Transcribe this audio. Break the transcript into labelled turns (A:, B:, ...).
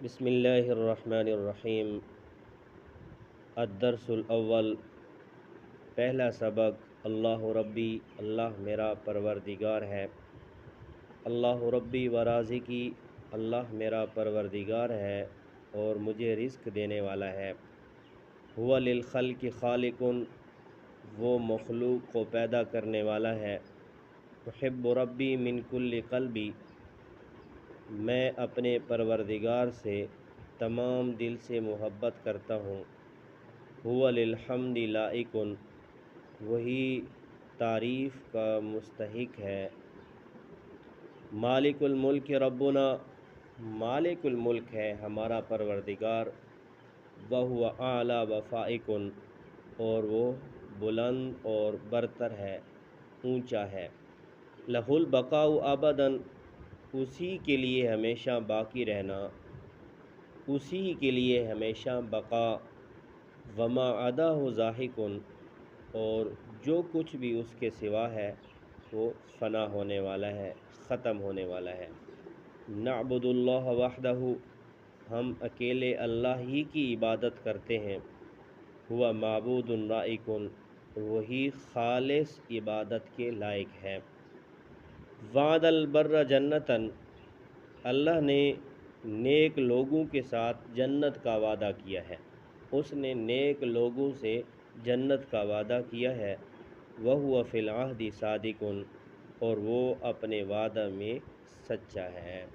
A: بسم اللہ الرحمن الرحیم۔ الدرس الاول، پہلا سبق، اللہ ربی، اللہ میرا پروردگار ہے۔ اللہ ربی و رازقی، اللہ میرا پروردگار ہے اور مجھے رزق دینے والا ہے۔ هو للخلق خالق، وہ مخلوق کو پیدا کرنے والا ہے۔ احب ربی من کل قلبی، میں اپنے پروردگار سے تمام دل سے محبت کرتا ہوں۔ هو للحمد لائق، وہی تعریف کا مستحق ہے۔ مالک الملک ربنا، مالک الملک ہے ہمارا پروردگار۔ وہو اعلیٰ وفائق، اور وہ بلند اور برتر ہے، اونچا ہے۔ لہ البقاء ابدا، اسی کے لیے ہمیشہ باقی رہنا، اسی کے لیے ہمیشہ بقا۔ وما عداہ زاہق، اور جو کچھ بھی اس کے سوا ہے وہ فنا ہونے والا ہے، ختم ہونے والا ہے۔ نعبد اللہ وحدہ، ہم اکیلے اللہ ہی کی عبادت کرتے ہیں۔ ہوا معبود لائق، وہی خالص عبادت کے لائق ہے۔ وعد البر جنتاً، اللہ نے نیک لوگوں کے ساتھ جنت کا وعدہ کیا ہے، اس نے نیک لوگوں سے جنت کا وعدہ کیا ہے۔ وہو فی العہد صادق، اور وہ اپنے وعدہ میں سچا ہے۔